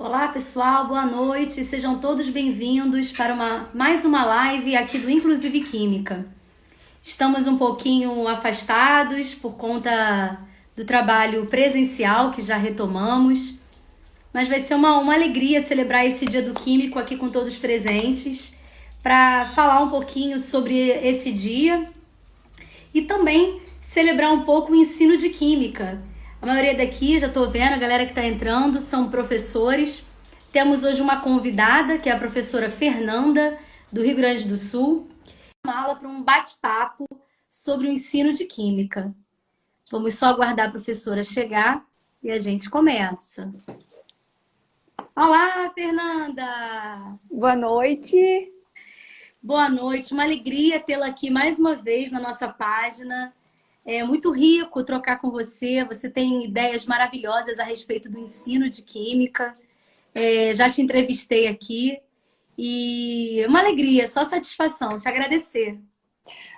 Olá pessoal, boa noite, sejam todos bem-vindos para mais uma live aqui do Inclusive Química. Estamos um pouquinho afastados por conta do trabalho presencial que já retomamos, mas vai ser uma alegria celebrar esse Dia do Químico aqui com todos presentes para falar um pouquinho sobre esse dia e também celebrar um pouco o ensino de Química. A maioria daqui, já estou vendo, a galera que está entrando, são professores. Temos hoje uma convidada, que é a professora Fernanda, do Rio Grande do Sul. Uma aula para um bate-papo sobre o ensino de Química. Vamos só aguardar a professora chegar e a gente começa. Olá, Fernanda! Boa noite! Boa noite, uma alegria tê-la aqui mais uma vez na nossa página. É muito rico trocar com você. Você tem ideias maravilhosas a respeito do ensino de Química. Já te entrevistei aqui e uma alegria, só satisfação, te agradecer.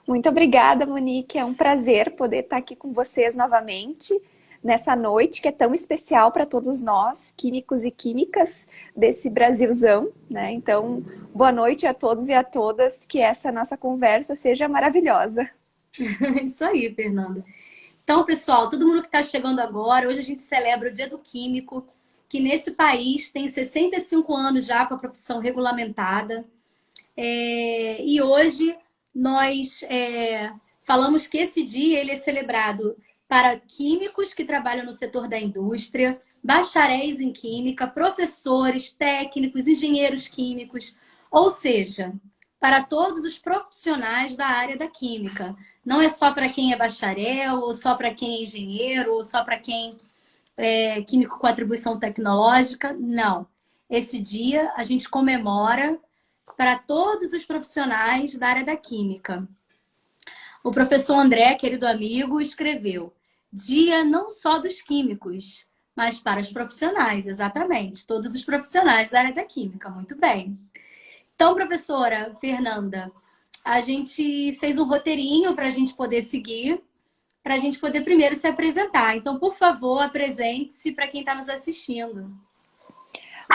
Muito obrigada, Monique. É um prazer poder estar aqui com vocês novamente nessa noite que é tão especial para todos nós, químicos e químicas desse Brasilzão, né? Então, boa noite a todos e a todas, que essa nossa conversa seja maravilhosa. Isso aí, Fernanda. Então, pessoal, todo mundo que está chegando agora, hoje a gente celebra o Dia do Químico, que nesse país tem 65 anos já com a profissão regulamentada. E hoje nós falamos que esse dia ele é celebrado para químicos que trabalham no setor da indústria, bacharéis em química, professores, técnicos, engenheiros químicos, ou seja, para todos os profissionais da área da química. Não é só para quem é bacharel, ou só para quem é engenheiro, ou só para quem é químico com atribuição tecnológica. Não. Esse dia a gente comemora para todos os profissionais da área da química. O professor André, querido amigo, escreveu: Dia não só dos químicos, mas para os profissionais, exatamente. Todos os profissionais da área da química. Muito bem. Então, professora Fernanda, a gente fez um roteirinho para a gente poder seguir, para a gente poder primeiro se apresentar. Então, por favor, apresente-se para quem está nos assistindo.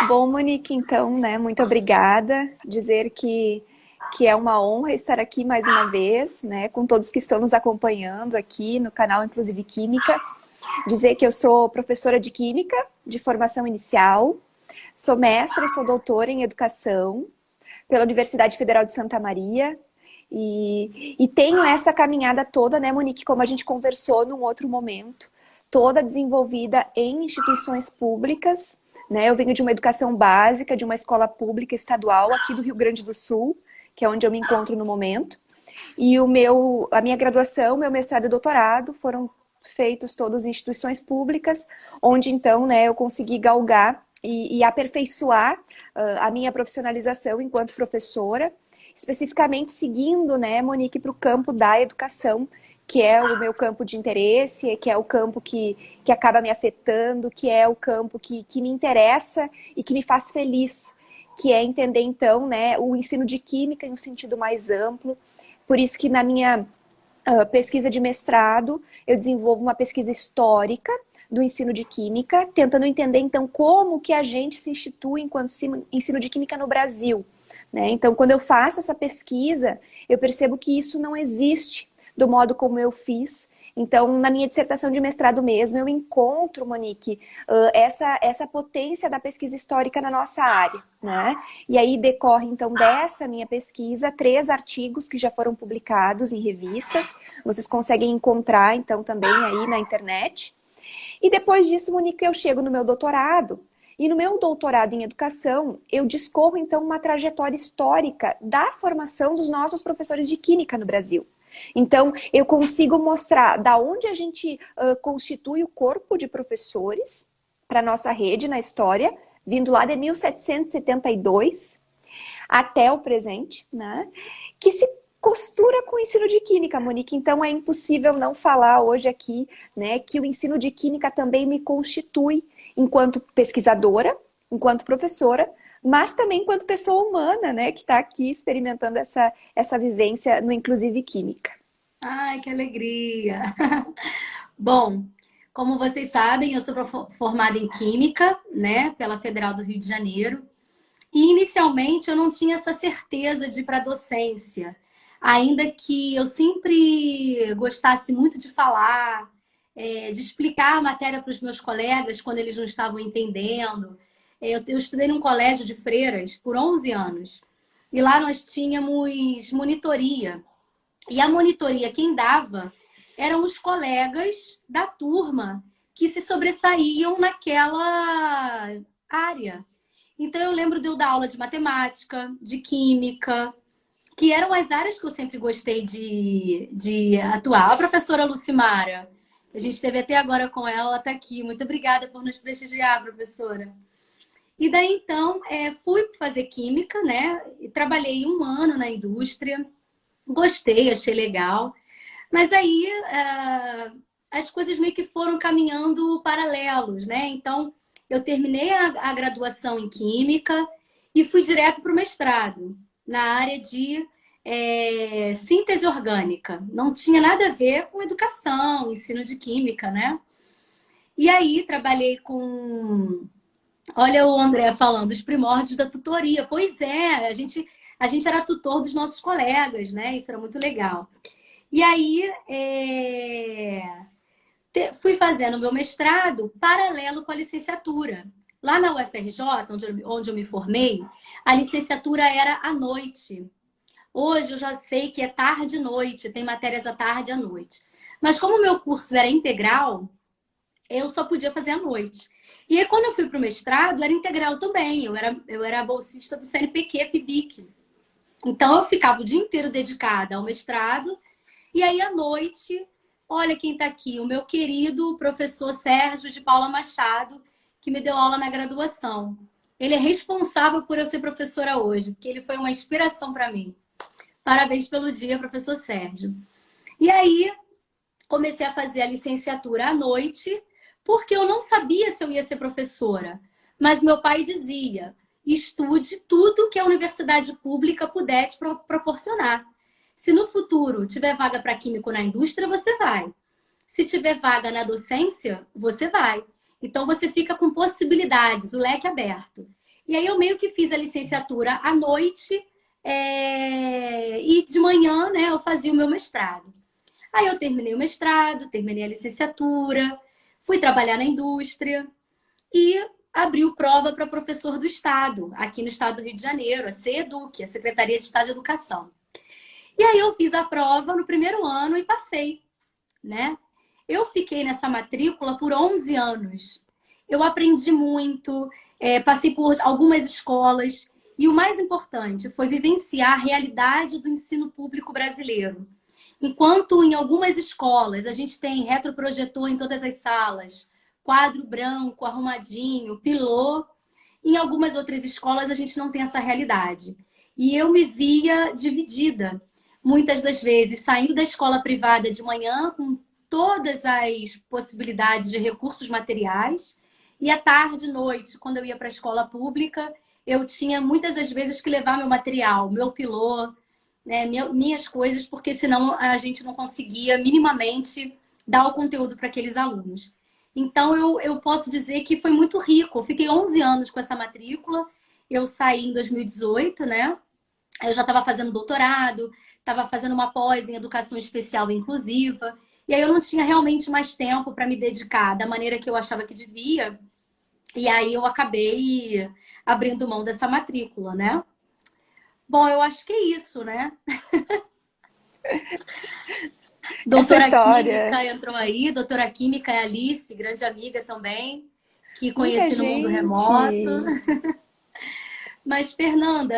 Bom, Monique, então, né, muito obrigada. Dizer que é uma honra estar aqui mais uma vez, né, com todos que estão nos acompanhando aqui no canal Inclusive Química. Dizer que eu sou professora de Química, de formação inicial, sou mestra e sou doutora em Educação pela Universidade Federal de Santa Maria. E tenho essa caminhada toda, né, Monique, como a gente conversou num outro momento, toda desenvolvida em instituições públicas, né? Eu venho de uma educação básica, de uma escola pública estadual aqui do Rio Grande do Sul, que é onde eu me encontro no momento. E a minha graduação, meu mestrado e doutorado foram feitos todos em instituições públicas, onde então, né, eu consegui galgar e aperfeiçoar a minha profissionalização enquanto professora, especificamente seguindo, né, Monique, para o campo da educação, que é o meu campo de interesse, que é o campo que acaba me afetando, que é o campo que me interessa e que me faz feliz, que é entender, então, né, o ensino de Química em um sentido mais amplo. Por isso que na minha pesquisa de mestrado, eu desenvolvo uma pesquisa histórica do ensino de Química, tentando entender, então, como que a gente se institui enquanto ensino de Química no Brasil. Né? Então, quando eu faço essa pesquisa, eu percebo que isso não existe do modo como eu fiz. Então, na minha dissertação de mestrado mesmo, eu encontro, Monique, essa potência da pesquisa histórica na nossa área. Né? E aí decorre, então, dessa minha pesquisa, 3 artigos que já foram publicados em revistas. Vocês conseguem encontrar, então, também aí na internet. E depois disso, Monique, eu chego no meu doutorado. E no meu doutorado em educação, eu discorro, então, uma trajetória histórica da formação dos nossos professores de Química no Brasil. Então, eu consigo mostrar da onde a gente constitui o corpo de professores para a nossa rede na história, vindo lá de 1772 até o presente, né? Que se o ensino de química, Monique. Então é impossível não falar hoje aqui, né, que o ensino de química também me constitui enquanto pesquisadora, enquanto professora, mas também enquanto pessoa humana, né, que está aqui experimentando essa vivência no Inclusive Química. Ai, que alegria! Bom, como vocês sabem, eu sou formada em Química, né, pela Federal do Rio de Janeiro. E inicialmente eu não tinha essa certeza de ir para a docência, ainda que eu sempre gostasse muito de falar, de explicar a matéria para os meus colegas quando eles não estavam entendendo. Eu estudei num colégio de freiras por 11 anos e lá nós tínhamos monitoria. E a monitoria quem dava eram os colegas da turma que se sobressaíam naquela área. Então, eu lembro de eu dar aula de matemática, de química, que eram as áreas que eu sempre gostei de atuar. A professora Lucimara, a gente esteve até agora com ela, ela está aqui. Muito obrigada por nos prestigiar, professora. E daí, então, fui fazer química, né? E trabalhei 1 ano na indústria. Gostei, achei legal. Mas aí, as coisas meio que foram caminhando paralelos, né? Então, eu terminei a graduação em Química e fui direto para o mestrado, na área de síntese orgânica. Não tinha nada a ver com educação, ensino de Química, né? E aí trabalhei com... Olha o André falando, os primórdios da tutoria. Pois é, a gente era tutor dos nossos colegas, né? Isso era muito legal. E aí... fui fazendo meu mestrado paralelo com a licenciatura. Lá na UFRJ, onde eu me formei, a licenciatura era à noite. Hoje eu já sei que é tarde e noite, tem matérias à tarde e à noite. Mas como o meu curso era integral, eu só podia fazer à noite. E aí, quando eu fui para o mestrado, era integral também. Eu era bolsista do CNPq, PIBIC. Então, eu ficava o dia inteiro dedicada ao mestrado. E aí, à noite... Olha quem está aqui, o meu querido professor Sérgio de Paula Machado, que me deu aula na graduação. Ele é responsável por eu ser professora hoje, porque ele foi uma inspiração para mim. Parabéns pelo dia, professor Sérgio. E aí, comecei a fazer a licenciatura à noite, porque eu não sabia se eu ia ser professora. Mas meu pai dizia, estude tudo que a universidade pública puder te proporcionar. Se no futuro tiver vaga para químico na indústria, você vai. Se tiver vaga na docência, você vai. Então, você fica com possibilidades, o leque aberto. E aí, eu meio que fiz a licenciatura à noite e de manhã, né, eu fazia o meu mestrado. Aí, eu terminei o mestrado, terminei a licenciatura, fui trabalhar na indústria e abriu prova para professor do Estado, aqui no Estado do Rio de Janeiro, a CEDUC, a Secretaria de Estado de Educação. E aí eu fiz a prova no primeiro ano e passei, né? Eu fiquei nessa matrícula por 11 anos. Eu aprendi muito, passei por algumas escolas. E o mais importante foi vivenciar a realidade do ensino público brasileiro. Enquanto em algumas escolas a gente tem retroprojetor em todas as salas, quadro branco, arrumadinho, pilô, em algumas outras escolas a gente não tem essa realidade. E eu me via dividida. Muitas das vezes, saindo da escola privada de manhã com todas as possibilidades de recursos materiais e à tarde e noite, quando eu ia para a escola pública, eu tinha muitas das vezes que levar meu material, meu pilô, né, minhas coisas, porque senão a gente não conseguia minimamente dar o conteúdo para aqueles alunos. Então, eu posso dizer que foi muito rico. Eu fiquei 11 anos com essa matrícula, eu saí em 2018, né? Eu já estava fazendo doutorado, estava fazendo uma pós em educação especial e inclusiva. E aí eu não tinha realmente mais tempo para me dedicar da maneira que eu achava que devia. E aí eu acabei abrindo mão dessa matrícula, né? Bom, eu acho que é isso, né? Doutora Química entrou aí. Doutora Química é a Alice, grande amiga também, que conheci no mundo remoto. Mas, Fernanda,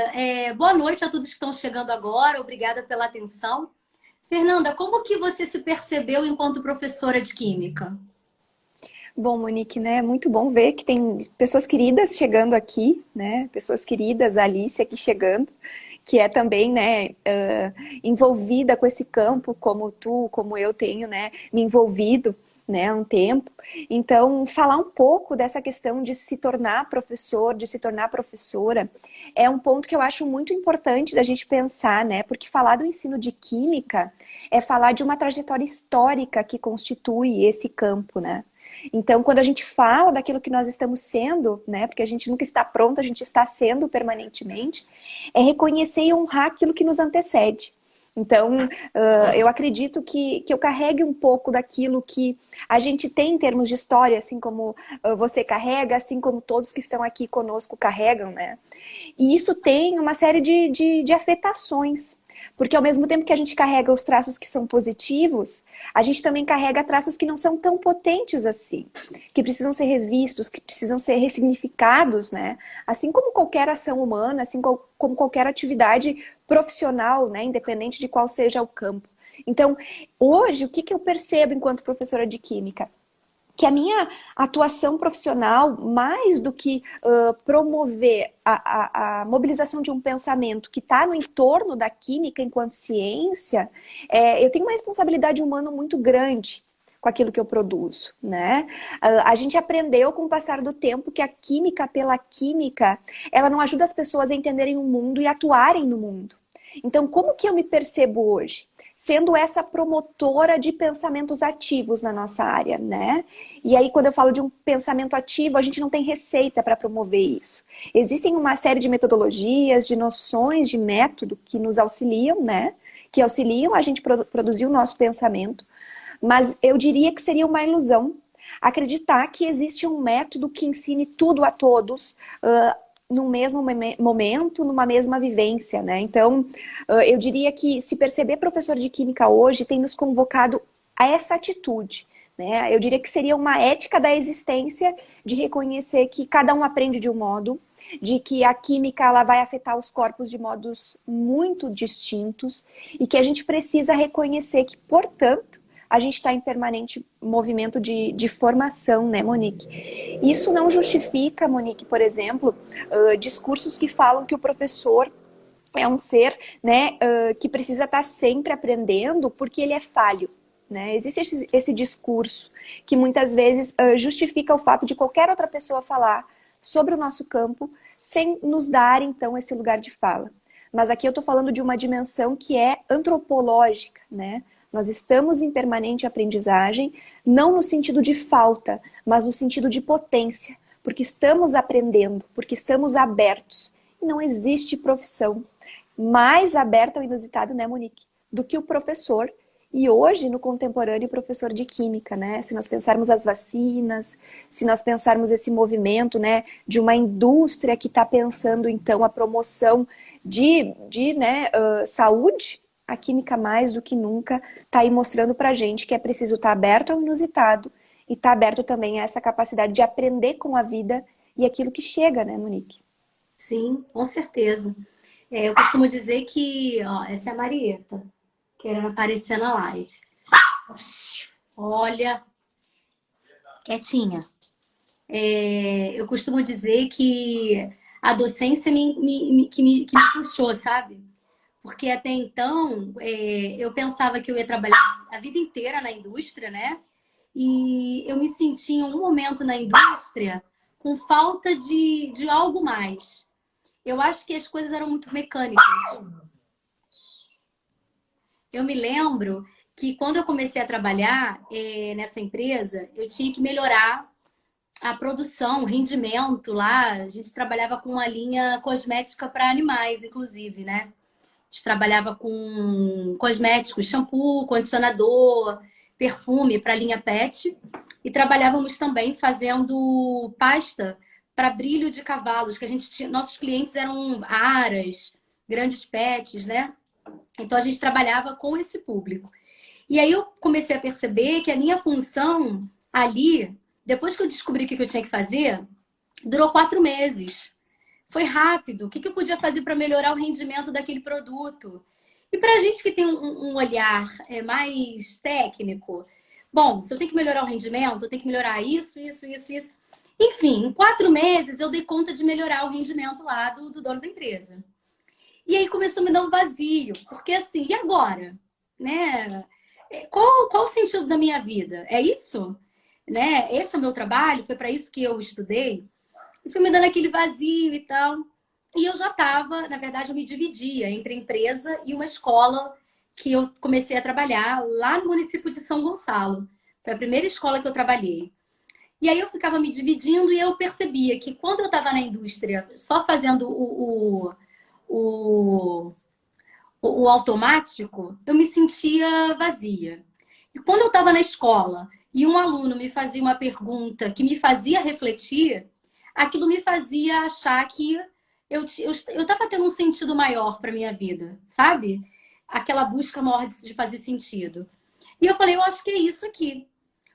boa noite a todos que estão chegando agora. Obrigada pela atenção. Fernanda, como que você se percebeu enquanto professora de Química? Bom, Monique, né? Muito bom ver que tem pessoas queridas chegando aqui, né? Pessoas queridas, a Alice aqui chegando, que é também, né, envolvida com esse campo, como tu, como eu tenho, né, me envolvido, né, há um tempo. Então, falar um pouco dessa questão de se tornar professor, de se tornar professora, é um ponto que eu acho muito importante da gente pensar, né, porque falar do ensino de química é falar de uma trajetória histórica que constitui esse campo, né. Então, quando a gente fala daquilo que nós estamos sendo, né, porque a gente nunca está pronto, a gente está sendo permanentemente, é reconhecer e honrar aquilo que nos antecede. Então, eu acredito que eu carregue um pouco daquilo que a gente tem em termos de história, assim como você carrega, assim como todos que estão aqui conosco carregam, né? E isso tem uma série de afetações. Porque ao mesmo tempo que a gente carrega os traços que são positivos, a gente também carrega traços que não são tão potentes assim, que precisam ser revistos, que precisam ser ressignificados, né? Assim como qualquer ação humana, assim como qualquer atividade profissional, né? Independente de qual seja o campo. Então, hoje, o que eu percebo enquanto professora de química? Que a minha atuação profissional, mais do que promover a mobilização de um pensamento que está no entorno da química enquanto ciência, eu tenho uma responsabilidade humana muito grande com aquilo que eu produzo, né? A gente aprendeu com o passar do tempo que a química pela química, ela não ajuda as pessoas a entenderem o mundo e atuarem no mundo. Então, como que eu me percebo hoje? Sendo essa promotora de pensamentos ativos na nossa área, né? E aí, quando eu falo de um pensamento ativo, a gente não tem receita para promover isso. Existem uma série de metodologias, de noções, de método que nos auxiliam, né? Que auxiliam a gente produzir o nosso pensamento. Mas eu diria que seria uma ilusão acreditar que existe um método que ensine tudo a todos, no mesmo momento, numa mesma vivência, né? Então, eu diria que se perceber professor de química hoje tem nos convocado a essa atitude, né? Eu diria que seria uma ética da existência de reconhecer que cada um aprende de um modo, de que a química ela vai afetar os corpos de modos muito distintos e que a gente precisa reconhecer que, portanto, a gente está em permanente movimento de formação, né, Monique? Isso não justifica, Monique, por exemplo, discursos que falam que o professor é um ser, né, que precisa estar sempre aprendendo porque ele é falho. Né? Existe esse discurso que muitas vezes justifica o fato de qualquer outra pessoa falar sobre o nosso campo sem nos dar, então, esse lugar de fala. Mas aqui eu estou falando de uma dimensão que é antropológica, né? Nós estamos em permanente aprendizagem, não no sentido de falta, mas no sentido de potência, porque estamos aprendendo, porque estamos abertos. E não existe profissão mais aberta ao inusitado, né, Monique, do que o professor. E hoje, no contemporâneo, o professor de química, né? Se nós pensarmos as vacinas, se nós pensarmos esse movimento, né, de uma indústria que está pensando, então, a promoção de saúde, a química, mais do que nunca, está aí mostrando para a gente que é preciso estar aberto ao inusitado e estar aberto também a essa capacidade de aprender com a vida e aquilo que chega, né, Monique? Sim, com certeza. Eu costumo dizer que, ó, essa é a Marieta, querendo aparecer na live. Olha, quietinha. Eu costumo dizer que a docência que me puxou, sabe? Porque até então eu pensava que eu ia trabalhar a vida inteira na indústria, né? E eu me senti em um momento na indústria com falta de algo mais. Eu acho que as coisas eram muito mecânicas. Eu me lembro que quando eu comecei a trabalhar nessa empresa, eu tinha que melhorar a produção, o rendimento lá. A gente trabalhava com uma linha cosmética para animais, inclusive, né? A gente trabalhava com cosméticos, shampoo, condicionador, perfume para a linha pet. E trabalhávamos também fazendo pasta para brilho de cavalos, que a gente tinha, nossos clientes eram aras, grandes pets, né? Então a gente trabalhava com esse público. E aí eu comecei a perceber que a minha função ali, depois que eu descobri o que eu tinha que fazer, durou 4 meses. Foi rápido. O que eu podia fazer para melhorar o rendimento daquele produto? E para a gente que tem um olhar mais técnico, bom, se eu tenho que melhorar o rendimento, eu tenho que melhorar isso. Enfim, em 4 meses eu dei conta de melhorar o rendimento lá do dono da empresa. E aí começou a me dar um vazio, porque assim, e agora? Né? Qual o sentido da minha vida? É isso? Né? Esse é o meu trabalho, foi para isso que eu estudei. E fui me dando aquele vazio e tal. E eu já estava, na verdade, eu me dividia entre a empresa e uma escola que eu comecei a trabalhar lá no município de São Gonçalo. Foi a primeira escola que eu trabalhei. E aí eu ficava me dividindo e eu percebia que quando eu estava na indústria, só fazendo o, o automático, eu me sentia vazia. E quando eu estava na escola e um aluno me fazia uma pergunta que me fazia refletir, aquilo me fazia achar que eu estava tendo um sentido maior para minha vida, sabe? Aquela busca maior de fazer sentido. E eu falei, eu acho que é isso aqui.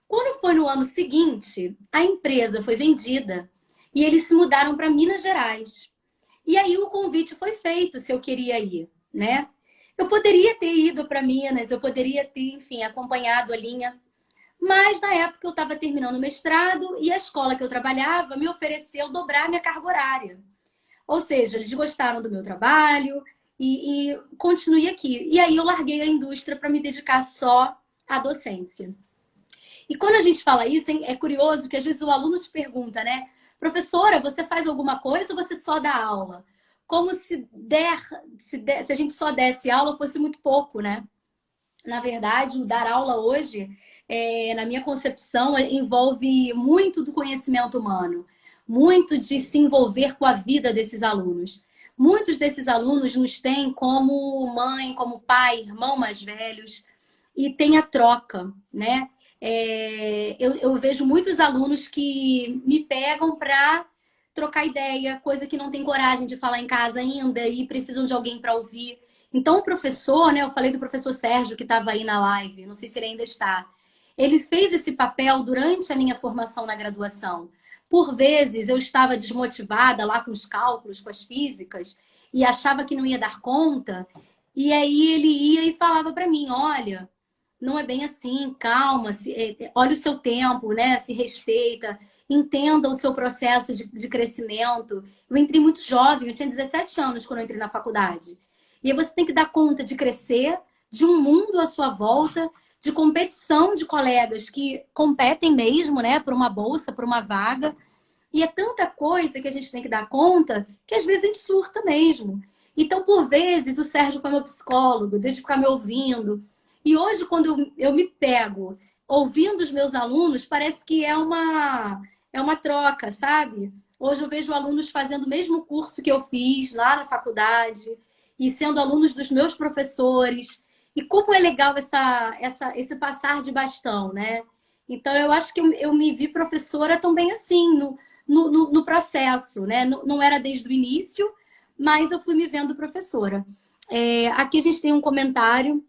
Quando foi no ano seguinte, a empresa foi vendida e eles se mudaram para Minas Gerais. E aí o convite foi feito se eu queria ir, né? Eu poderia ter ido para Minas, eu poderia ter, enfim, acompanhado a linha. Mas na época eu estava terminando o mestrado e a escola que eu trabalhava me ofereceu dobrar minha carga horária. Ou seja, eles gostaram do meu trabalho e continuei aqui. E aí eu larguei a indústria para me dedicar só à docência. E quando a gente fala isso, é curioso que às vezes o aluno te pergunta, né? Professora, você faz alguma coisa ou você só dá aula? Como se a gente só desse aula fosse muito pouco, né? Na verdade, o dar aula hoje, na minha concepção, envolve muito do conhecimento humano, muito de se envolver com a vida desses alunos. Muitos desses alunos nos têm como mãe, como pai, irmão mais velhos, e tem a troca, né? Eu vejo muitos alunos que me pegam para trocar ideia, coisa que não tem coragem de falar em casa ainda e precisam de alguém para ouvir. Então, o professor, né? Eu falei do professor Sérgio que estava aí na live, não sei se ele ainda está. Ele fez esse papel durante a minha formação na graduação. Por vezes, eu estava desmotivada lá com os cálculos, com as físicas, e achava que não ia dar conta. E aí ele ia e falava para mim: olha, não é bem assim, calma, olha o seu tempo, né? Se respeita, entenda o seu processo de crescimento. Eu entrei muito jovem, eu tinha 17 anos quando eu entrei na faculdade. E aí você tem que dar conta de crescer, de um mundo à sua volta, de competição de colegas que competem mesmo, né? Por uma bolsa, por uma vaga. E é tanta coisa que a gente tem que dar conta que às vezes a gente surta mesmo. Então, por vezes, o Sérgio foi meu psicólogo, desde ficar me ouvindo. E hoje, quando eu me pego ouvindo os meus alunos, parece que é uma troca, sabe? Hoje eu vejo alunos fazendo o mesmo curso que eu fiz lá na faculdade e sendo alunos dos meus professores. E como é legal esse passar de bastão, né? Então, eu acho que eu me vi professora também assim, no processo, né? Não era desde o início, mas eu fui me vendo professora. Aqui a gente tem um comentário.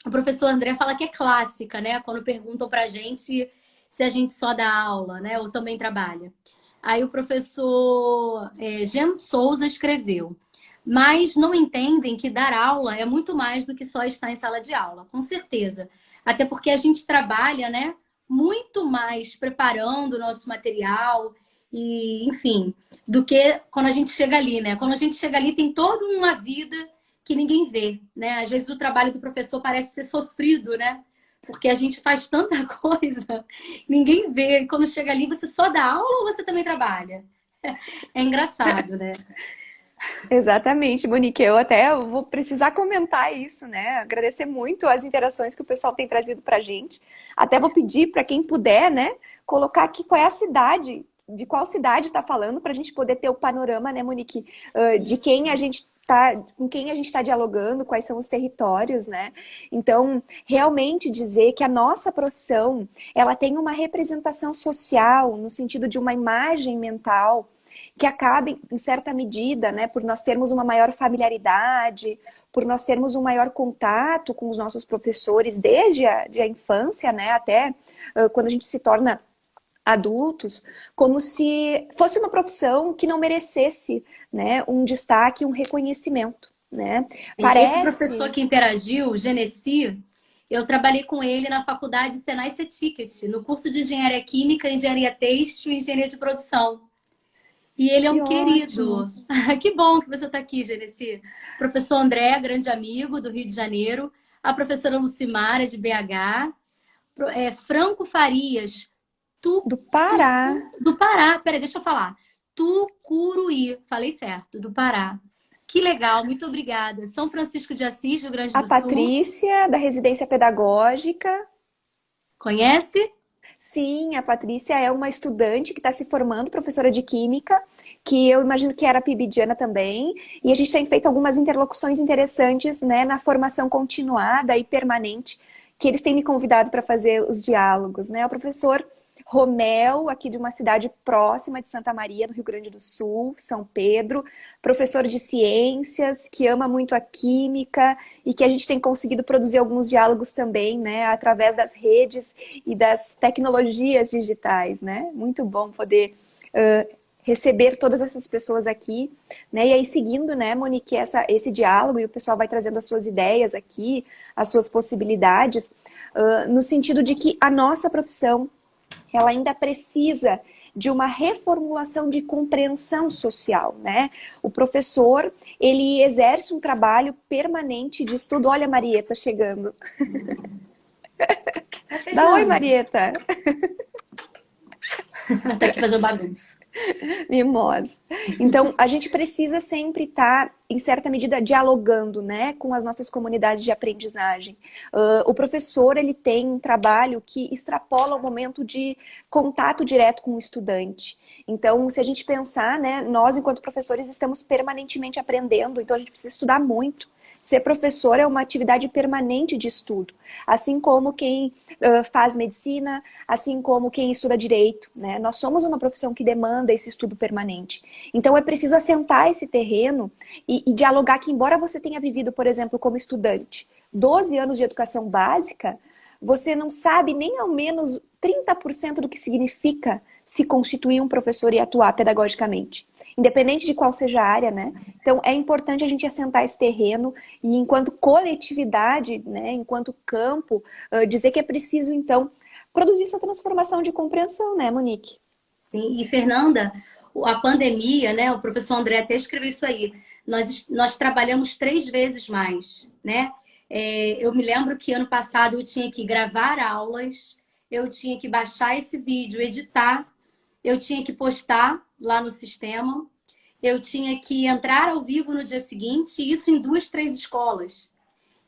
O professor André fala que é clássica, né? Quando perguntam pra gente se a gente só dá aula, né? Ou também trabalha. Aí o professor Jean Souza escreveu: mas não entendem que dar aula é muito mais do que só estar em sala de aula, com certeza. Até porque a gente trabalha, né? Muito mais preparando o nosso material e, enfim, do que quando a gente chega ali, né? Quando a gente chega ali tem toda uma vida que ninguém vê, né? Às vezes o trabalho do professor parece ser sofrido, né? Porque a gente faz tanta coisa, ninguém vê. E quando chega ali, você só dá aula ou você também trabalha? É engraçado, né? Exatamente, Monique. Eu até vou precisar comentar isso, né? Agradecer muito as interações que o pessoal tem trazido pra gente. Até vou pedir para quem puder, né, colocar aqui qual é a cidade, de qual cidade está falando, para a gente poder ter o panorama, né, Monique, de quem a gente tá, com quem a gente está dialogando, quais são os territórios, né? Então, realmente dizer que a nossa profissão, ela tem uma representação social, no sentido de uma imagem mental, que acaba, em certa medida, né, por nós termos uma maior familiaridade, por nós termos um maior contato com os nossos professores desde a infância, né, até quando a gente se torna adultos, como se fosse uma profissão que não merecesse, né, um destaque, um reconhecimento, né? Esse professor que interagiu, o Genesi, eu trabalhei com ele na faculdade Senai C-Ticket, no curso de Engenharia Química, Engenharia Têxtil e Engenharia de Produção. E ele é Que um ótimo. querido. Que bom que você está aqui, Genesi. Professor André, grande amigo do Rio de Janeiro. A professora Lucimara, de BH. Franco Farias, Do Pará. do Pará. Peraí, deixa eu falar. Tucuruí. Falei certo, do Pará. Que legal, muito obrigada. São Francisco de Assis, Rio Grande A do Sul. Patrícia, da residência pedagógica. Conhece? Sim, a Patrícia é uma estudante que está se formando, professora de Química, que eu imagino que era pibidiana também, e a gente tem feito algumas interlocuções interessantes, né, na formação continuada e permanente, que eles têm me convidado para fazer os diálogos, né? O professor Romel, aqui de uma cidade próxima de Santa Maria, no Rio Grande do Sul, São Pedro, professor de ciências, que ama muito a química e que a gente tem conseguido produzir alguns diálogos também, né, através das redes e das tecnologias digitais, né? Muito bom poder receber todas essas pessoas aqui, né? E aí seguindo, né, Monique, esse diálogo, e o pessoal vai trazendo as suas ideias aqui, as suas possibilidades, no sentido de que a nossa profissão, ela ainda precisa de uma reformulação de compreensão social, né? O professor, ele exerce um trabalho permanente de estudo. Olha a Marieta chegando. Dá oi, Marieta. Tá aqui fazendo bagunça. Mimosa. Então, a gente precisa sempre estar, em certa medida, dialogando, né, com as nossas comunidades de aprendizagem. O professor, ele tem um trabalho que extrapola o momento de contato direto com o estudante. Então, se a gente pensar, né, nós, enquanto professores, estamos permanentemente aprendendo, então a gente precisa estudar muito. Ser professor é uma atividade permanente de estudo, assim como quem faz medicina, assim como quem estuda direito, né? Nós somos uma profissão que demanda esse estudo permanente. Então é preciso assentar esse terreno e dialogar que, embora você tenha vivido, por exemplo, como estudante, 12 anos de educação básica, você não sabe nem ao menos 30% do que significa se constituir um professor e atuar pedagogicamente. Independente de qual seja a área, né? Então, é importante a gente assentar esse terreno e, enquanto coletividade, né, enquanto campo, dizer que é preciso, então, produzir essa transformação de compreensão, né, Monique? E, Fernanda, a pandemia, né? O professor André até escreveu isso aí. Nós trabalhamos 3 vezes mais, né? Eu me lembro que ano passado eu tinha que gravar aulas, eu tinha que baixar esse vídeo, editar, eu tinha que postar lá no sistema, eu tinha que entrar ao vivo no dia seguinte, isso em 2, 3 escolas.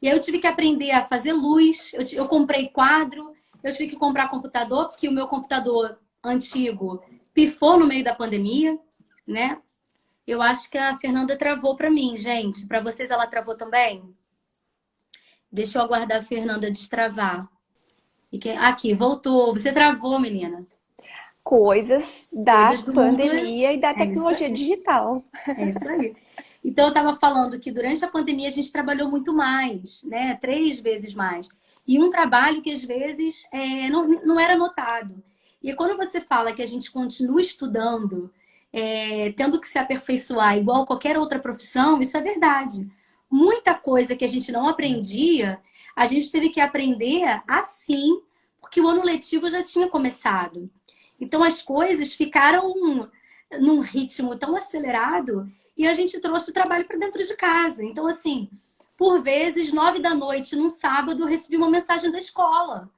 E aí eu tive que aprender a fazer luz, eu comprei quadro, eu tive que comprar computador, porque o meu computador antigo pifou no meio da pandemia, né? Eu acho que a Fernanda travou para mim, gente. Para vocês ela travou também? Deixa eu aguardar a Fernanda destravar. Aqui, voltou. Você travou, menina. Coisas da Coisas do mundo. pandemia e da É isso tecnologia aí. digital. É isso aí. Então, eu estava falando que durante a pandemia a gente trabalhou muito mais, né? 3 vezes mais. E um trabalho que às vezes não era notado. E quando você fala que a gente continua estudando, tendo que se aperfeiçoar igual qualquer outra profissão, isso é verdade. Muita coisa que a gente não aprendia, a gente teve que aprender assim, porque o ano letivo já tinha começado. Então, as coisas ficaram num ritmo tão acelerado e a gente trouxe o trabalho para dentro de casa. Então, assim, por vezes, 9 da noite, num sábado, eu recebi uma mensagem da escola,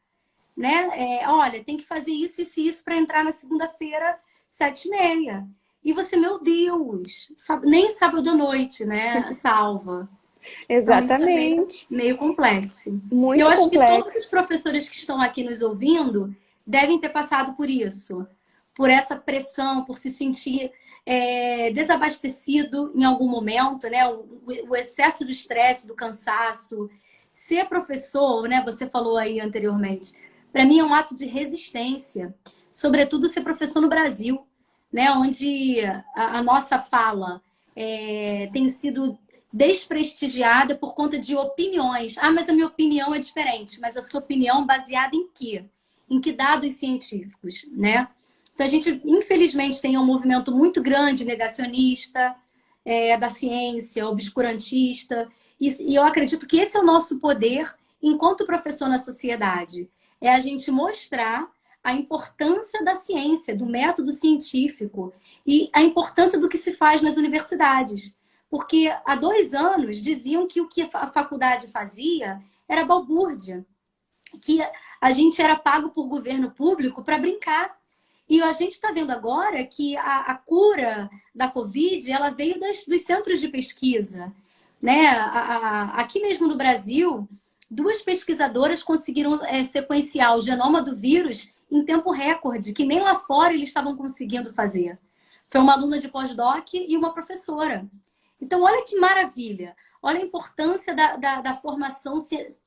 né? Olha, tem que fazer isso e isso para entrar na segunda-feira, 7h30. E você, meu Deus, nem sábado à noite, né? Salva. Então, isso é Exatamente. meio complexo. E eu Muito acho que todos os complexo. professores que estão aqui nos ouvindo devem ter passado por isso, por essa pressão, por se sentir desabastecido em algum momento, né? O excesso do estresse, do cansaço. Ser professor, né? Você falou aí anteriormente, para mim é um ato de resistência, sobretudo ser professor no Brasil, né? Onde a nossa fala tem sido desprestigiada por conta de opiniões. Ah, mas a minha opinião é diferente. Mas a sua opinião baseada em quê? Em que dados científicos, né? Então, a gente, infelizmente, tem um movimento muito grande negacionista da ciência, obscurantista. E eu acredito que esse é o nosso poder enquanto professor na sociedade. É a gente mostrar a importância da ciência, do método científico e a importância do que se faz nas universidades. Porque há 2 anos diziam que o que a faculdade fazia era balbúrdia, que a gente era pago por governo público para brincar. E a gente está vendo agora que a cura da Covid ela veio dos centros de pesquisa. Né? Aqui mesmo no Brasil, 2 pesquisadoras conseguiram sequenciar o genoma do vírus em tempo recorde, que nem lá fora eles estavam conseguindo fazer. Foi uma aluna de pós-doc e uma professora. Então, olha que maravilha. Olha a importância da formação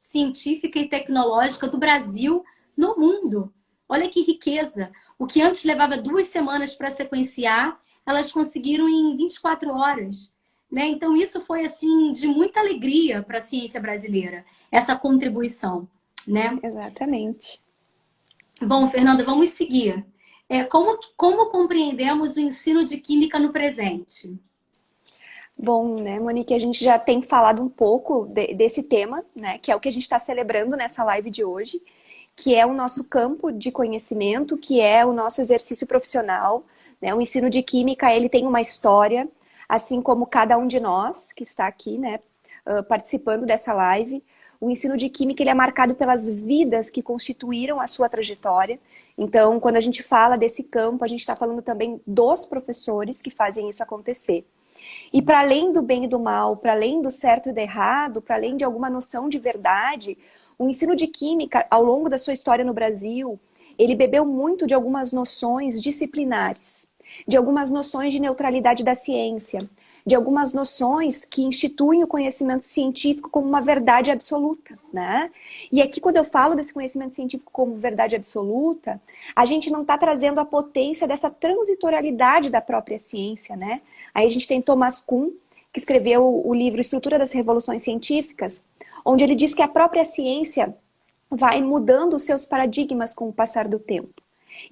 científica e tecnológica do Brasil no mundo. Olha que riqueza. O que antes levava 2 semanas para sequenciar, elas conseguiram em 24 horas. Né? Então, isso foi assim de muita alegria para a ciência brasileira, essa contribuição. Né? Exatamente. Bom, Fernanda, vamos seguir. Como compreendemos o ensino de química no presente? Bom, né, Monique, a gente já tem falado um pouco desse tema, né, que é o que a gente está celebrando nessa live de hoje, que é o nosso campo de conhecimento, que é o nosso exercício profissional, né? O ensino de química, ele tem uma história, assim como cada um de nós que está aqui, né, participando dessa live. O ensino de química, ele é marcado pelas vidas que constituíram a sua trajetória. Então, quando a gente fala desse campo, a gente está falando também dos professores que fazem isso acontecer. E para além do bem e do mal, para além do certo e do errado, para além de alguma noção de verdade, o ensino de química, ao longo da sua história no Brasil, ele bebeu muito de algumas noções disciplinares, de algumas noções de neutralidade da ciência, de algumas noções que instituem o conhecimento científico como uma verdade absoluta, né? E aqui, quando eu falo desse conhecimento científico como verdade absoluta, a gente não está trazendo a potência dessa transitorialidade da própria ciência, né? Aí a gente tem Thomas Kuhn, que escreveu o livro Estrutura das Revoluções Científicas, onde ele diz que a própria ciência vai mudando os seus paradigmas com o passar do tempo.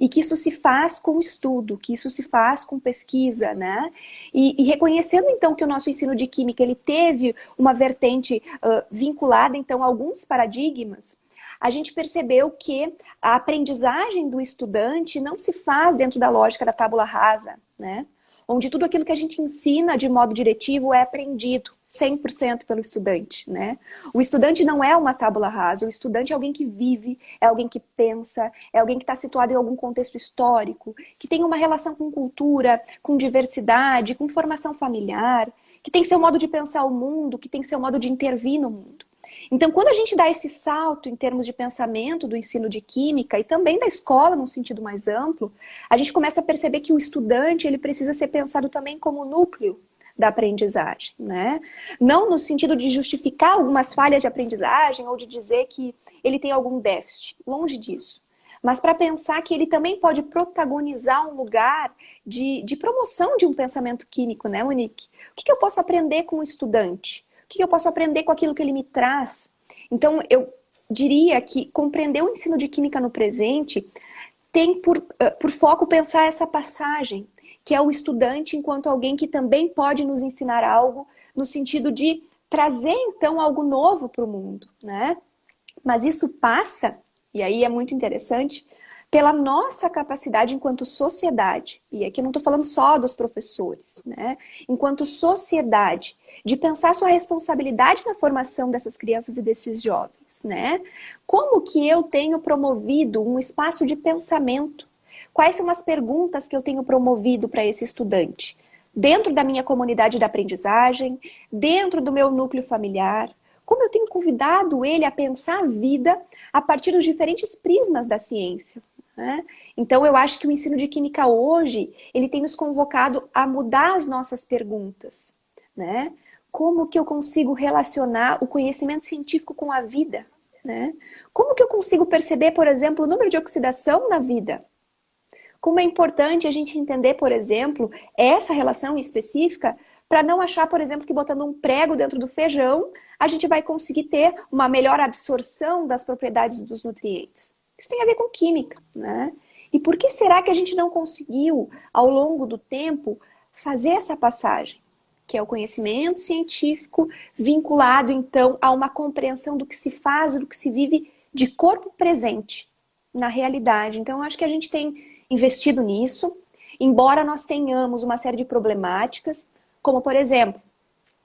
E que isso se faz com estudo, que isso se faz com pesquisa, né? E reconhecendo, então, que o nosso ensino de química, ele teve uma vertente vinculada, então, a alguns paradigmas, a gente percebeu que a aprendizagem do estudante não se faz dentro da lógica da tábula rasa, né? Onde tudo aquilo que a gente ensina de modo diretivo é aprendido 100% pelo estudante, né? O estudante não é uma tábula rasa, o estudante é alguém que vive, é alguém que pensa, é alguém que está situado em algum contexto histórico, que tem uma relação com cultura, com diversidade, com formação familiar, que tem seu modo de pensar o mundo, que tem seu modo de intervir no mundo. Então, quando a gente dá esse salto em termos de pensamento do ensino de química e também da escola, num sentido mais amplo, a gente começa a perceber que o estudante ele precisa ser pensado também como núcleo da aprendizagem, né? Não no sentido de justificar algumas falhas de aprendizagem ou de dizer que ele tem algum déficit, longe disso. Mas para pensar que ele também pode protagonizar um lugar de promoção de um pensamento químico, né, Monique? O que eu posso aprender com o estudante? O que eu posso aprender com aquilo que ele me traz? Então, eu diria que compreender o ensino de química no presente tem por foco pensar essa passagem, que é o estudante enquanto alguém que também pode nos ensinar algo, no sentido de trazer, então, algo novo para o mundo, né? Mas isso passa, e aí é muito interessante, pela nossa capacidade enquanto sociedade, e aqui eu não estou falando só dos professores, né? Enquanto sociedade, de pensar sua responsabilidade na formação dessas crianças e desses jovens, né? Como que eu tenho promovido um espaço de pensamento? Quais são as perguntas que eu tenho promovido para esse estudante? Dentro da minha comunidade de aprendizagem, dentro do meu núcleo familiar, como eu tenho convidado ele a pensar a vida a partir dos diferentes prismas da ciência, né? Então, eu acho que o ensino de química hoje, ele tem nos convocado a mudar as nossas perguntas, né? Como que eu consigo relacionar o conhecimento científico com a vida, né? Como que eu consigo perceber, por exemplo, o número de oxidação na vida? Como é importante a gente entender, por exemplo, essa relação específica para não achar, por exemplo, que botando um prego dentro do feijão, a gente vai conseguir ter uma melhor absorção das propriedades dos nutrientes. Isso tem a ver com química, né? E por que será que a gente não conseguiu, ao longo do tempo, fazer essa passagem? Que é o conhecimento científico vinculado, então, a uma compreensão do que se faz, do que se vive de corpo presente, na realidade. Então, eu acho que a gente tem investido nisso, embora nós tenhamos uma série de problemáticas, como, por exemplo,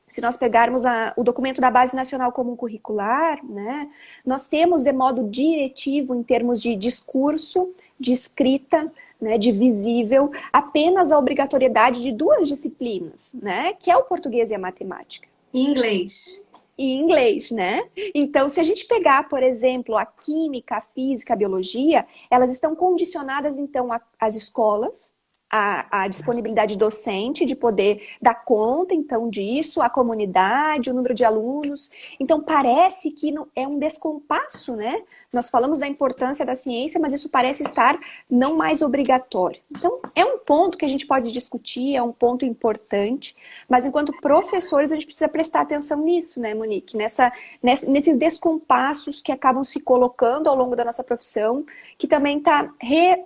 se nós pegarmos o documento da Base Nacional Comum Curricular, né, nós temos de modo diretivo, em termos de discurso, de escrita, né, de visível, apenas a obrigatoriedade de 2 disciplinas, né, que é o português e a matemática. Em inglês. E inglês, né? Então, se a gente pegar, por exemplo, a química, a física, a biologia, elas estão condicionadas, então, às escolas, a disponibilidade docente de poder dar conta, então, disso, a comunidade, o número de alunos. Então, parece que é um descompasso, né? Nós falamos da importância da ciência, mas isso parece estar não mais obrigatório. Então, é um ponto que a gente pode discutir, é um ponto importante, mas enquanto professores a gente precisa prestar atenção nisso, né, Monique? Nesses descompassos que acabam se colocando ao longo da nossa profissão, que também está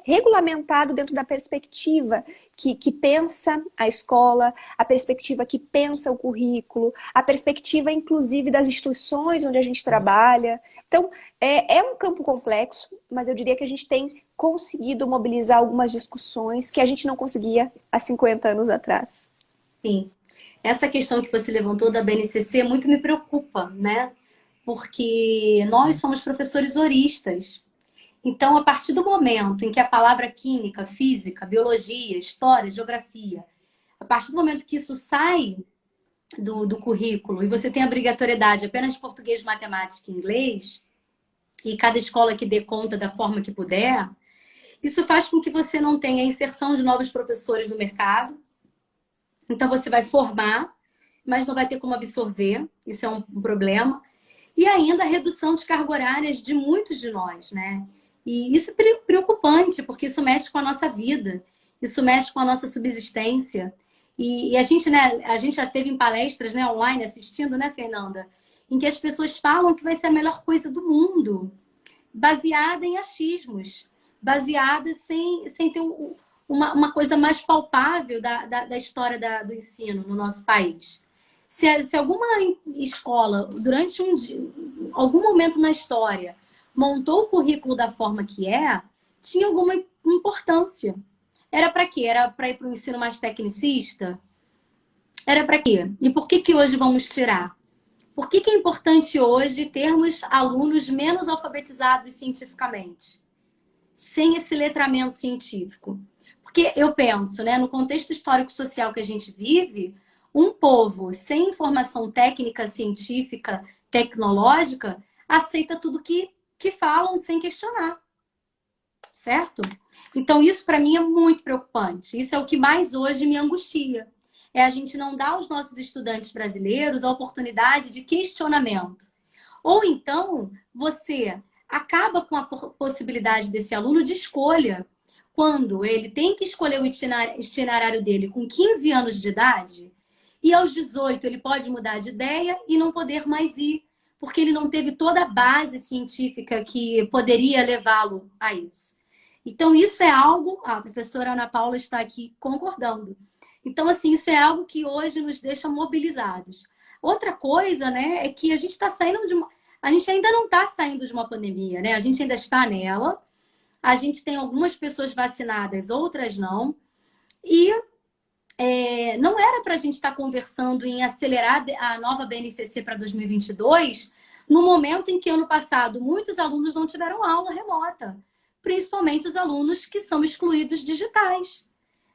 regulamentado dentro da perspectiva que pensa a escola, a perspectiva que pensa o currículo, a perspectiva, inclusive, das instituições onde a gente trabalha. Então, é um campo complexo, mas eu diria que a gente tem conseguido mobilizar algumas discussões que a gente não conseguia há 50 anos atrás. Sim. Essa questão que você levantou da BNCC muito me preocupa, né? Porque nós somos professores horistas. Então, a partir do momento em que a palavra química, física, biologia, história, geografia, a partir do momento que isso sai do currículo e você tem a obrigatoriedade apenas de português, matemática e inglês, e cada escola que dê conta da forma que puder, isso faz com que você não tenha a inserção de novos professores no mercado. Então, você vai formar, mas não vai ter como absorver. Isso é um problema. E ainda a redução de cargas horárias de muitos de nós, né? E isso é preocupante, porque isso mexe com a nossa vida, isso mexe com a nossa subsistência. E a gente, né, a gente já teve em palestras, né, online, assistindo, né, Fernanda? Em que as pessoas falam que vai ser a melhor coisa do mundo, baseada em achismos, baseada sem ter uma coisa mais palpável da história do ensino no nosso país. Se alguma escola, durante algum momento na história, montou o currículo da forma que tinha alguma importância. Era para quê? Era para ir para o ensino mais tecnicista? Era para quê? E por que hoje vamos tirar? Por que é importante hoje termos alunos menos alfabetizados cientificamente? Sem esse letramento científico. Porque eu penso, né, no contexto histórico-social que a gente vive, um povo sem informação técnica, científica, tecnológica, aceita tudo que falam sem questionar. Certo? Então, isso para mim é muito preocupante. Isso é o que mais hoje me angustia. É a gente não dar aos nossos estudantes brasileiros a oportunidade de questionamento. Ou então, você acaba com a possibilidade desse aluno de escolha. Quando ele tem que escolher o itinerário dele com 15 anos de idade, e aos 18 ele pode mudar de ideia e não poder mais ir, porque ele não teve toda a base científica que poderia levá-lo a isso. Então, isso é algo... A professora Ana Paula está aqui concordando. Então, assim, isso é algo que hoje nos deixa mobilizados. Outra coisa, né, é que a gente está saindo de uma... A gente ainda não está saindo de uma pandemia, né? A gente ainda está nela. A gente tem algumas pessoas vacinadas, outras não. E não era para a gente estar conversando em acelerar a nova BNCC para 2022, no momento em que, ano passado, muitos alunos não tiveram aula remota. Principalmente os alunos que são excluídos digitais.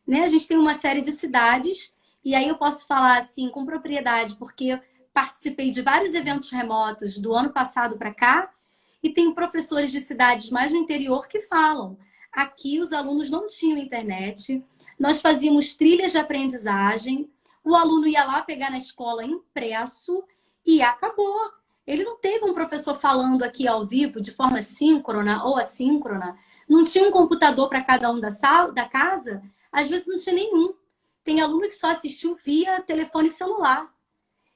Né? A gente tem uma série de cidades, e aí eu posso falar assim com propriedade, porque participei de vários eventos remotos do ano passado para cá, e tem professores de cidades mais no interior que falam. Aqui os alunos não tinham internet, nós fazíamos trilhas de aprendizagem, o aluno ia lá pegar na escola impresso e acabou. Ele não teve um professor falando aqui ao vivo, de forma síncrona ou assíncrona. Não tinha um computador para cada um da casa. Às vezes não tinha nenhum. Tem aluno que só assistiu via telefone celular.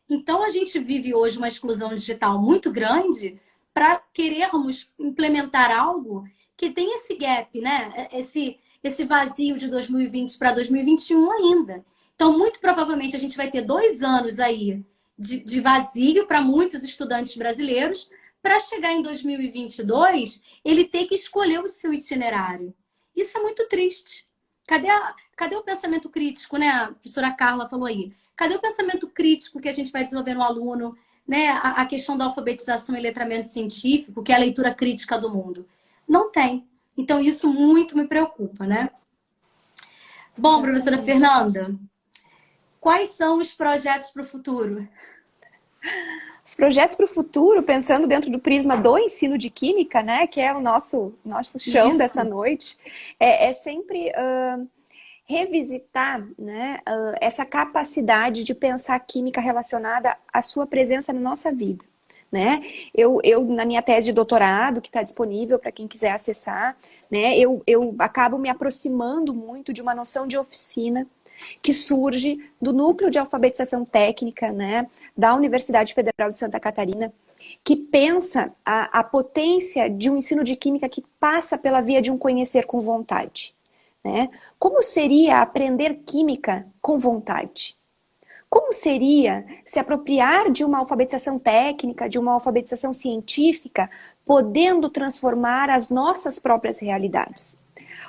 Então, a gente vive hoje uma exclusão digital muito grande para querermos implementar algo que tem esse gap, né? Esse vazio de 2020 para 2021 ainda. Então, muito provavelmente, a gente vai ter 2 anos aí de vazio para muitos estudantes brasileiros para chegar em 2022, ele ter que escolher o seu itinerário. Isso é muito triste. Cadê o pensamento crítico, né? A professora Carla falou aí. Cadê o pensamento crítico que a gente vai desenvolver no aluno, né? A questão da alfabetização e letramento científico, que é a leitura crítica do mundo. Não tem. Então, isso muito me preocupa, né? Bom, professora Fernanda, quais são os projetos para o futuro? Os projetos para o futuro, pensando dentro do prisma do ensino de química, né, que é o nosso chão Isso. dessa noite, é sempre revisitar, né, essa capacidade de pensar a química relacionada à sua presença na nossa vida. Né? Eu, na minha tese de doutorado, que está disponível para quem quiser acessar, né, eu acabo me aproximando muito de uma noção de oficina que surge do núcleo de alfabetização técnica, né, da Universidade Federal de Santa Catarina, que pensa a potência de um ensino de química que passa pela via de um conhecer com vontade. Né? Como seria aprender química com vontade? Como seria se apropriar de uma alfabetização técnica, de uma alfabetização científica, podendo transformar as nossas próprias realidades?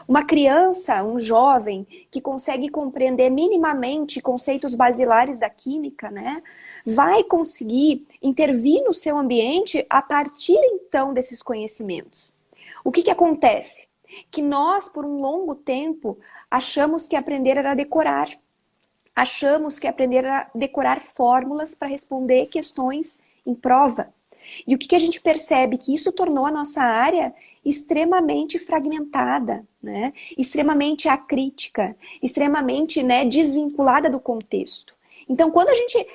Uma criança, um jovem, que consegue compreender minimamente conceitos basilares da química, né, vai conseguir intervir no seu ambiente a partir, então, desses conhecimentos. O que acontece? Que nós, por um longo tempo, achamos que aprender era decorar. Achamos que aprender a decorar fórmulas para responder questões em prova. E o que a gente percebe? Que isso tornou a nossa área extremamente fragmentada, né? Extremamente acrítica, extremamente, né, desvinculada do contexto. Então, quando a gente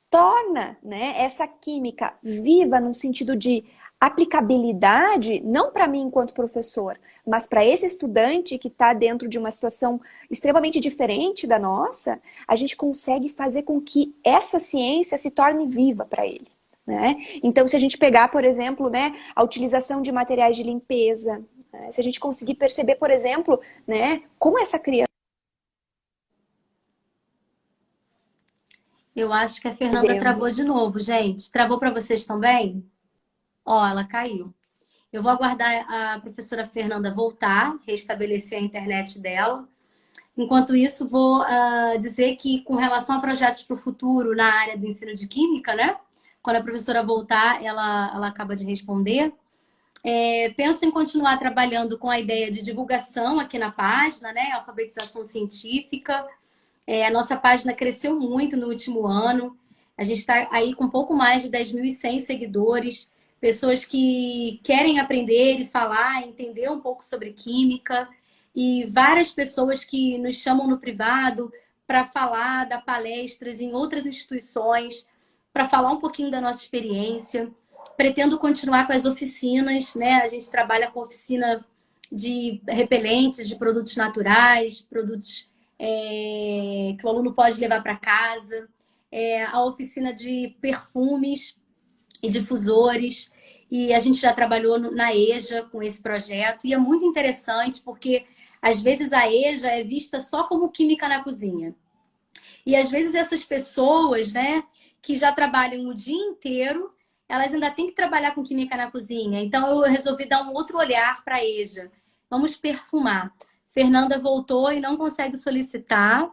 torna, né, essa química viva no sentido de aplicabilidade, não para mim enquanto professor, mas para esse estudante que está dentro de uma situação extremamente diferente da nossa, a gente consegue fazer com que essa ciência se torne viva para ele. Né? Então, se a gente pegar, por exemplo, né, a utilização de materiais de limpeza, né, se a gente conseguir perceber, por exemplo, né, como essa criança... Eu acho que a Fernanda travou de novo, gente. Travou para vocês também? Ó, ela caiu. Eu vou aguardar a professora Fernanda voltar, restabelecer a internet dela. Enquanto isso, vou dizer que, com relação a projetos para o futuro na área do ensino de química, né? Quando a professora voltar, ela acaba de responder. Penso em continuar trabalhando com a ideia de divulgação aqui na página, né? Alfabetização científica. A nossa página cresceu muito no último ano. A gente está aí com um pouco mais de 10.100 seguidores. Pessoas que querem aprender e falar, entender um pouco sobre química. E várias pessoas que nos chamam no privado para falar, dar palestras em outras instituições, para falar um pouquinho da nossa experiência. Pretendo continuar com as oficinas, né? A gente trabalha com oficina de repelentes, de produtos naturais, produtos que o aluno pode levar para casa. A oficina de perfumes e difusores. E a gente já trabalhou na EJA com esse projeto. E é muito interessante porque, às vezes, a EJA é vista só como química na cozinha. E, às vezes, essas pessoas, né, que já trabalham o dia inteiro, elas ainda têm que trabalhar com química na cozinha. Então, eu resolvi dar um outro olhar para a EJA. Vamos perfumar. Fernanda voltou e não consegue solicitar.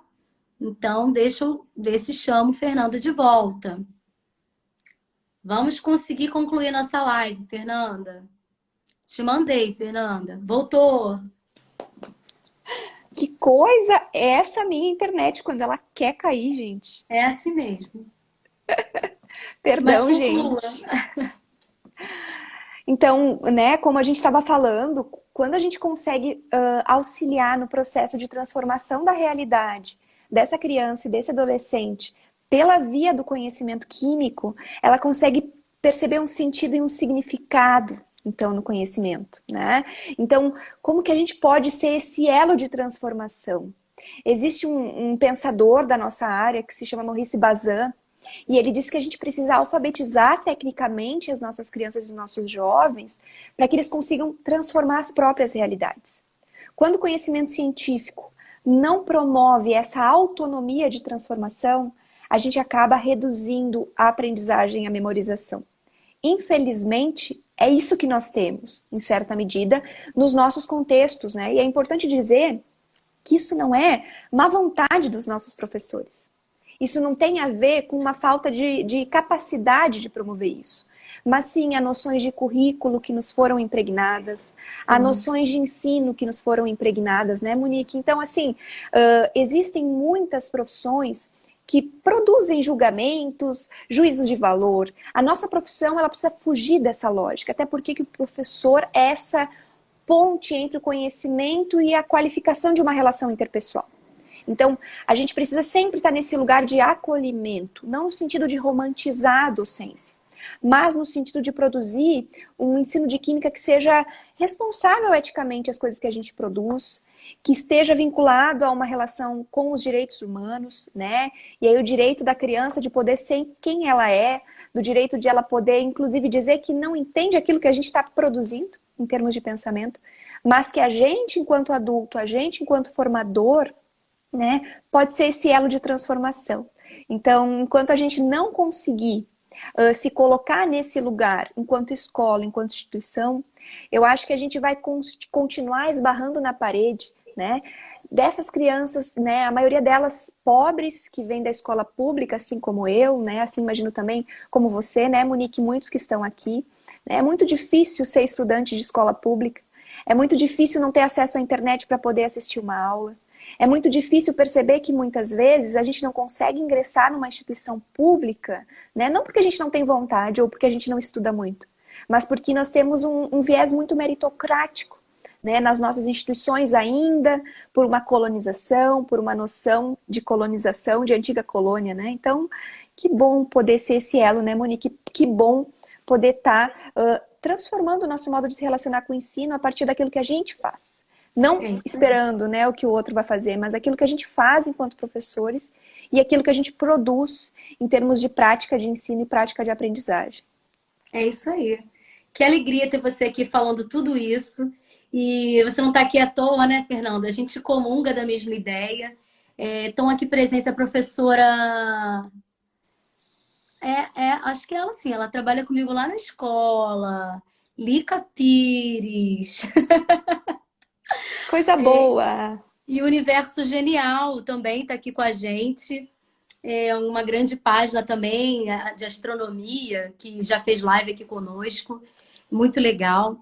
Então, deixa eu ver se chamo Fernanda de volta. Vamos conseguir concluir nossa live, Fernanda. Te mandei, Fernanda. Voltou. Que coisa é essa minha internet quando ela quer cair, gente? É assim mesmo. Perdão, gente. Então, né, como a gente estava falando, quando a gente consegue auxiliar no processo de transformação da realidade dessa criança e desse adolescente pela via do conhecimento químico, ela consegue perceber um sentido e um significado, então, no conhecimento, né? Então, como que a gente pode ser esse elo de transformação? Existe um pensador da nossa área que se chama Maurice Bazin, e ele diz que a gente precisa alfabetizar tecnicamente as nossas crianças e nossos jovens para que eles consigam transformar as próprias realidades. Quando o conhecimento científico não promove essa autonomia de transformação, a gente acaba reduzindo a aprendizagem e a memorização. infelizmente, é isso que nós temos, em certa medida, nos nossos contextos, né? E é importante dizer que isso não é má vontade dos nossos professores. Isso não tem a ver com uma falta de capacidade de promover isso. Mas sim, há noções de currículo que nos foram impregnadas, há noções de ensino que nos foram impregnadas, né, Monique? Então, assim, existem muitas profissões que produzem julgamentos, juízos de valor. A nossa profissão, ela precisa fugir dessa lógica, até porque que o professor é essa ponte entre o conhecimento e a qualificação de uma relação interpessoal. Então, a gente precisa sempre estar nesse lugar de acolhimento, não no sentido de romantizar a docência, mas no sentido de produzir um ensino de química que seja responsável eticamente às coisas que a gente produz, que esteja vinculado a uma relação com os direitos humanos, né? E aí o direito da criança de poder ser quem ela é, do direito de ela poder, inclusive, dizer que não entende aquilo que a gente está produzindo, em termos de pensamento, mas que a gente, enquanto adulto, a gente, enquanto formador, né, pode ser esse elo de transformação. Então, enquanto a gente não conseguir se colocar nesse lugar, enquanto escola, enquanto instituição, eu acho que a gente vai continuar esbarrando na parede, né, dessas crianças, né, a maioria delas pobres, que vêm da escola pública, assim como eu, né, assim imagino também como você, né, Monique, muitos que estão aqui. É muito difícil ser estudante de escola pública, é muito difícil não ter acesso à internet para poder assistir uma aula. É muito difícil perceber que muitas vezes a gente não consegue ingressar numa instituição pública, né? Não porque a gente não tem vontade ou porque a gente não estuda muito, mas porque nós temos um viés muito meritocrático, né? Nas nossas instituições ainda, por uma colonização, por uma noção de colonização, de antiga colônia, né? Então, que bom poder ser esse elo, né, Monique? Que bom poder estar transformando o nosso modo de se relacionar com o ensino a partir daquilo que a gente faz. Não esperando, né, o que o outro vai fazer, mas aquilo que a gente faz enquanto professores e aquilo que a gente produz em termos de prática de ensino e prática de aprendizagem. É isso aí. Que alegria ter você aqui falando tudo isso. E você não está aqui à toa, né, Fernanda? A gente comunga da mesma ideia. Estão aqui presentes a professora... acho que ela, sim, ela trabalha comigo lá na escola. Lica Pires. Coisa boa! E o Universo Genial também está aqui com a gente. É uma grande página também de astronomia, que já fez live aqui conosco. Muito legal.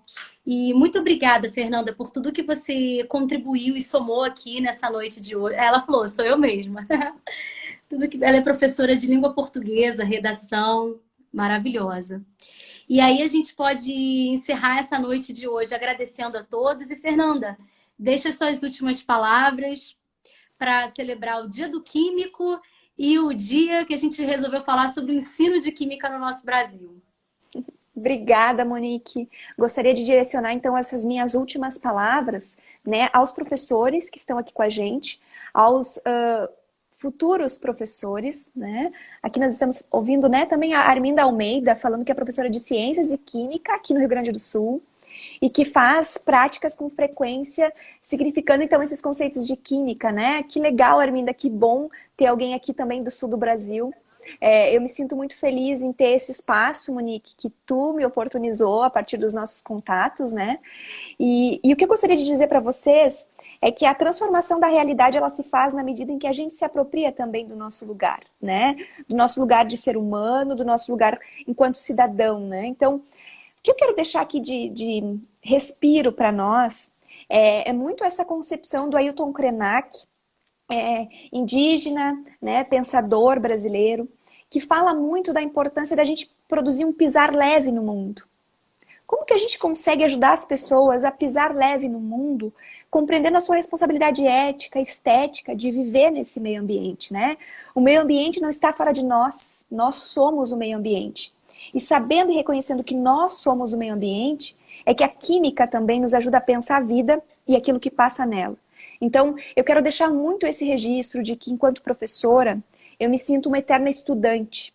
E muito obrigada, Fernanda, por tudo que você contribuiu e somou aqui nessa noite de hoje. Ela falou, sou eu mesma. Tudo que ela é professora de língua portuguesa, redação, maravilhosa. E aí a gente pode encerrar essa noite de hoje agradecendo a todos. E, Fernanda, deixa suas últimas palavras para celebrar o Dia do Químico e o dia que a gente resolveu falar sobre o ensino de química no nosso Brasil. Obrigada, Monique. Gostaria de direcionar, então, essas minhas últimas palavras, né, aos professores que estão aqui com a gente, aos futuros professores, né? Aqui nós estamos ouvindo, né, também a Arminda Almeida, falando que é professora de Ciências e Química aqui no Rio Grande do Sul, e que faz práticas com frequência, significando, então, esses conceitos de química, né? Que legal, Arminda, que bom ter alguém aqui também do sul do Brasil. Eu me sinto muito feliz em ter esse espaço, Monique, que tu me oportunizou a partir dos nossos contatos, né? E o que eu gostaria de dizer para vocês é que a transformação da realidade, ela se faz na medida em que a gente se apropria também do nosso lugar, né? Do nosso lugar de ser humano, do nosso lugar enquanto cidadão, né? Então, o que eu quero deixar aqui de respiro para nós é muito essa concepção do Ailton Krenak, indígena, né, pensador brasileiro, que fala muito da importância da gente produzir um pisar leve no mundo. Como que a gente consegue ajudar as pessoas a pisar leve no mundo, compreendendo a sua responsabilidade ética, estética, de viver nesse meio ambiente, né? O meio ambiente não está fora de nós, nós somos o meio ambiente. E sabendo e reconhecendo que nós somos o meio ambiente, é que a química também nos ajuda a pensar a vida e aquilo que passa nela. Então, eu quero deixar muito esse registro de que, enquanto professora, eu me sinto uma eterna estudante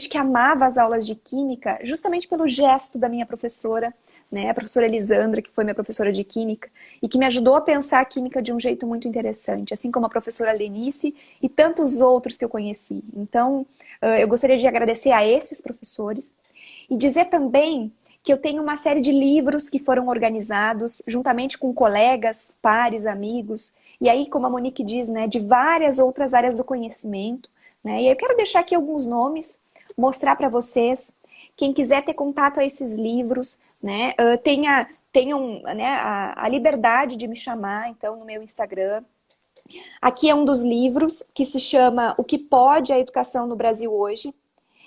que amava as aulas de química justamente pelo gesto da minha professora, né, a professora Elisandra, que foi minha professora de química, e que me ajudou a pensar a química de um jeito muito interessante, assim como a professora Lenice e tantos outros que eu conheci. Então, eu gostaria de agradecer a esses professores E dizer também que eu tenho uma série de livros que foram organizados juntamente com colegas, pares, amigos, e aí, como a Monique diz, né, de várias outras áreas do conhecimento, né? E aí eu quero deixar aqui alguns nomes, mostrar para vocês. Quem quiser ter contato a esses livros, né, tenham, né, a liberdade de me chamar, então, no meu Instagram. Aqui é um dos livros que se chama O que pode a educação no Brasil hoje.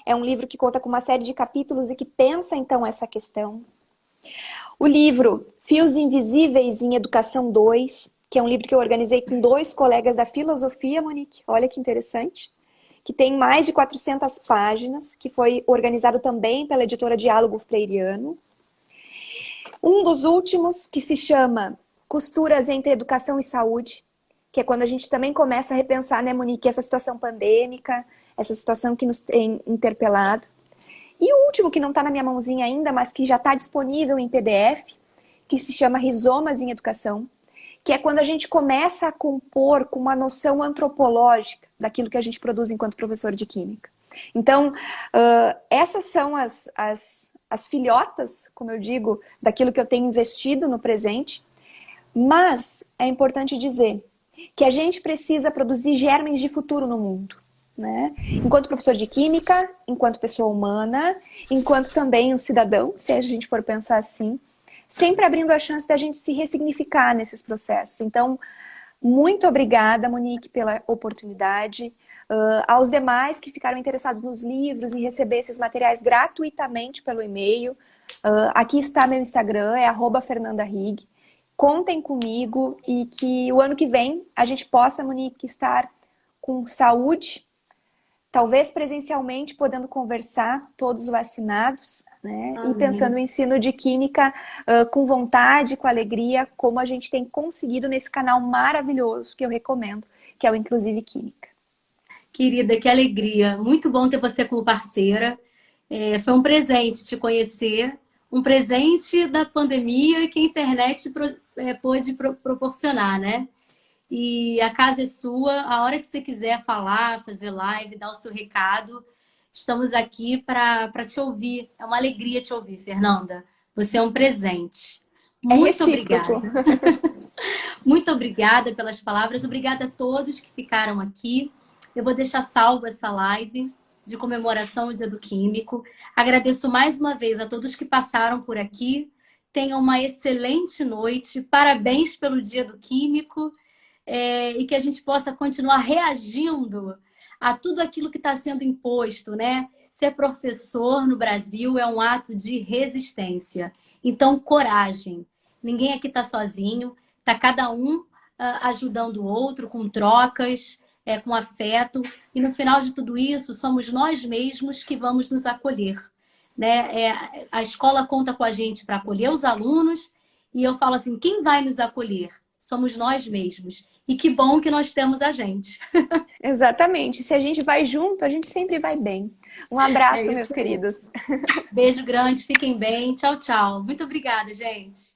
É um livro que conta com uma série de capítulos e que pensa, então, essa questão. O livro Fios Invisíveis em Educação 2, que é um livro que eu organizei com 2 colegas da filosofia, Monique, olha que interessante, que tem mais de 400 páginas, que foi organizado também pela editora Diálogo Freiriano. Um dos últimos, que se chama Costuras entre Educação e Saúde, que é quando a gente também começa a repensar, né, Monique, essa situação pandêmica, essa situação que nos tem interpelado. E o último, que não está na minha mãozinha ainda, mas que já está disponível em PDF, que se chama Rizomas em Educação, que é quando a gente começa a compor com uma noção antropológica daquilo que a gente produz enquanto professor de Química. Então, essas são as filhotas, como eu digo, daquilo que eu tenho investido no presente, mas é importante dizer que a gente precisa produzir germes de futuro no mundo, né? Enquanto professor de Química, enquanto pessoa humana, enquanto também um cidadão, se a gente for pensar assim, sempre abrindo a chance da gente se ressignificar nesses processos. Então, muito obrigada, Monique, pela oportunidade. Aos demais que ficaram interessados nos livros, em receber esses materiais gratuitamente pelo e-mail, aqui está meu Instagram, é @fernandahig. Contem comigo e que o ano que vem a gente possa, Monique, estar com saúde, talvez presencialmente, podendo conversar, todos vacinados, né? E pensando no ensino de Química com vontade, com alegria, como a gente tem conseguido nesse canal maravilhoso que eu recomendo, que é o Inclusive Química. Querida, que alegria. Muito bom ter você como parceira. Foi um presente te conhecer, um presente da pandemia que a internet pôde proporcionar, né? E a casa é sua, a hora que você quiser falar, fazer live, dar o seu recado, estamos aqui para te ouvir. É uma alegria te ouvir, Fernanda. Você é um presente. Muito obrigada. Muito obrigada pelas palavras. Obrigada a todos que ficaram aqui. Eu vou deixar salvo essa live de comemoração do Dia do Químico. Agradeço mais uma vez a todos que passaram por aqui. Tenham uma excelente noite. Parabéns pelo Dia do Químico. E que a gente possa continuar reagindo a tudo aquilo que está sendo imposto, né? Ser professor no Brasil é um ato de resistência. Então, coragem. Ninguém aqui está sozinho. Está cada um ajudando o outro com trocas, com afeto. E no final de tudo isso, somos nós mesmos que vamos nos acolher, né? A escola conta com a gente para acolher os alunos. E eu falo assim, quem vai nos acolher? Somos nós mesmos. E que bom que nós temos a gente. Exatamente. Se a gente vai junto, a gente sempre vai bem. Um abraço, meus queridos. Beijo grande, fiquem bem. Tchau, tchau. Muito obrigada, gente.